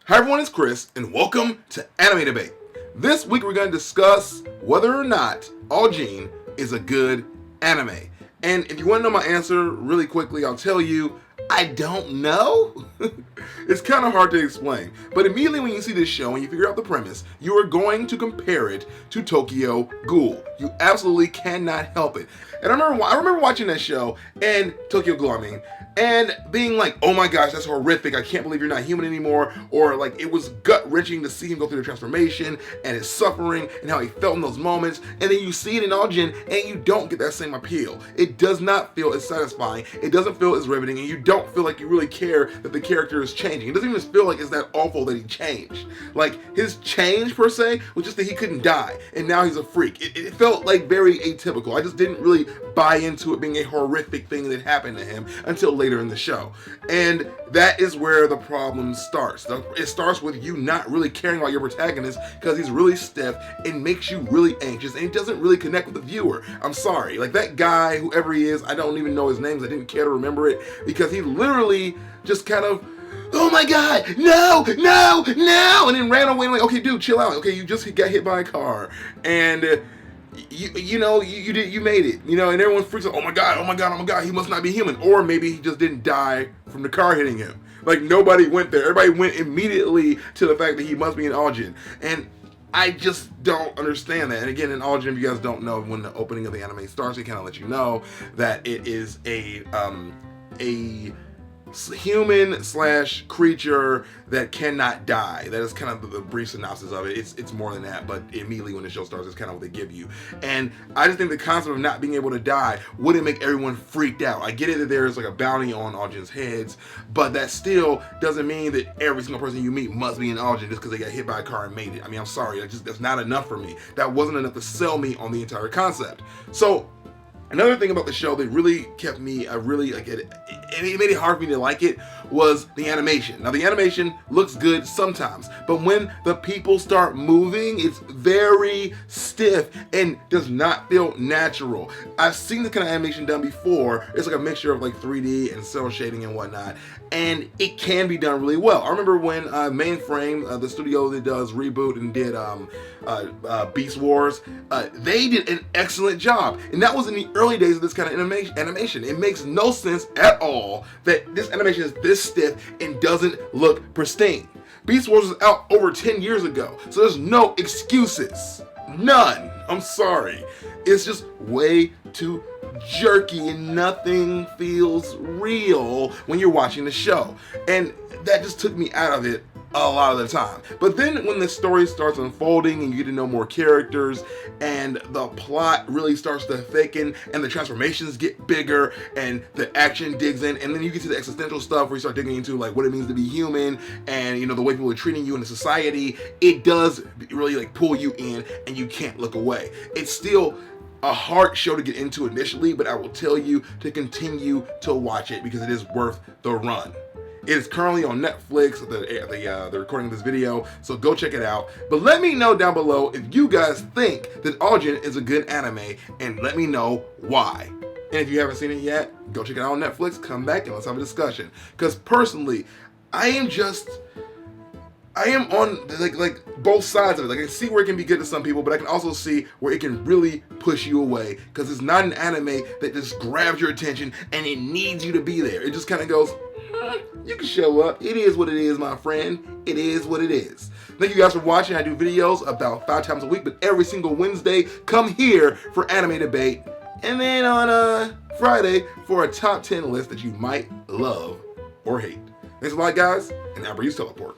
Hi everyone, it's Chris, and welcome to Anime Debate. This week we're going to discuss whether or not Ajin is a good anime. And if you want to know my answer really quickly, I'll tell you, I don't know. It's kind of hard to explain. But immediately when you see this show and you figure out the premise, you are going to compare it to Tokyo Ghoul. You absolutely cannot help it. And I remember watching that show, and Tokyo Ghoul, and being like, oh my gosh, that's horrific. I can't believe you're not human anymore. Or like, it was gut-wrenching to see him go through the transformation and his suffering and how he felt in those moments. And then you see it in Ajin and you don't get that same appeal. It does not feel as satisfying. It doesn't feel as riveting, and you don't feel like you really care that the character is changing. It doesn't even feel like it's that awful that he changed. Like, his change per se was just that he couldn't die and now he's a freak. It felt like very atypical. I just didn't really buy into it being a horrific thing that happened to him until later in the show. And that is where the problem starts. It starts with you not really caring about your protagonist because he's really stiff and makes you really anxious, and he doesn't really connect with the viewer. I'm sorry. Like, that guy, whoever he is, I don't even know his name. I didn't care to remember it because he literally just kind of, oh my god, no, and then ran away and like, okay, dude, chill out. Okay, you just got hit by a car, and you made it, and everyone freaks out, oh my god, he must not be human. Or maybe he just didn't die from the car hitting him. Like, nobody went there. Everybody went immediately to the fact that he must be an Ajin. And I just don't understand that. And again, in Ajin, if you guys don't know, when the opening of the anime starts, it kind of lets you know that it is a human / creature that cannot die. That is kind of the brief synopsis of it. It's more than that, but immediately when the show starts, it's kind of what they give you. And I just think the concept of not being able to die wouldn't make everyone freaked out. I get it that there's like a bounty on Ajin's heads, but that still doesn't mean that every single person you meet must be an Ajin just because they got hit by a car and made it. I mean, I'm sorry, that's not enough for me. That wasn't enough to sell me on the entire concept. So another thing about the show that really kept me, it made it hard for me to like it, was the animation. Now, the animation looks good sometimes, but when the people start moving, it's very stiff and does not feel natural. I've seen this kind of animation done before. It's like a mixture of like 3D and cell shading and whatnot, and it can be done really well. I remember when Mainframe, the studio that does Reboot and did Beast Wars, they did an excellent job, and that was in the early days of this kind of animation. It makes no sense at all that this animation is this stiff and doesn't look pristine. Beast Wars was out over 10 years ago, so there's no excuses. None. I'm sorry. It's just way too jerky and nothing feels real when you're watching the show. And that just took me out of it a lot of the time. But then when the story starts unfolding and you get to know more characters and the plot really starts to thicken and the transformations get bigger and the action digs in, and then you get to the existential stuff where you start digging into like what it means to be human and the way people are treating you in the society, it does really like pull you in and you can't look away. It's still a hard show to get into initially, but I will tell you to continue to watch it because it is worth the run. It is currently on Netflix, the recording of this video, so go check it out. But let me know down below if you guys think that Ajin is a good anime, and let me know why. And if you haven't seen it yet, go check it out on Netflix, come back, and let's have a discussion. Because personally, I am on like both sides of it. Like, I can see where it can be good to some people, but I can also see where it can really push you away because it's not an anime that just grabs your attention and it needs you to be there. It just kind of goes, you can show up. It is what it is, my friend. It is what it is. Thank you guys for watching. I do videos about 5 times a week, but every single Wednesday, come here for Anime Debate, and then on Friday for a top 10 list that you might love or hate. Thanks a lot, guys, and now Breeze Teleport.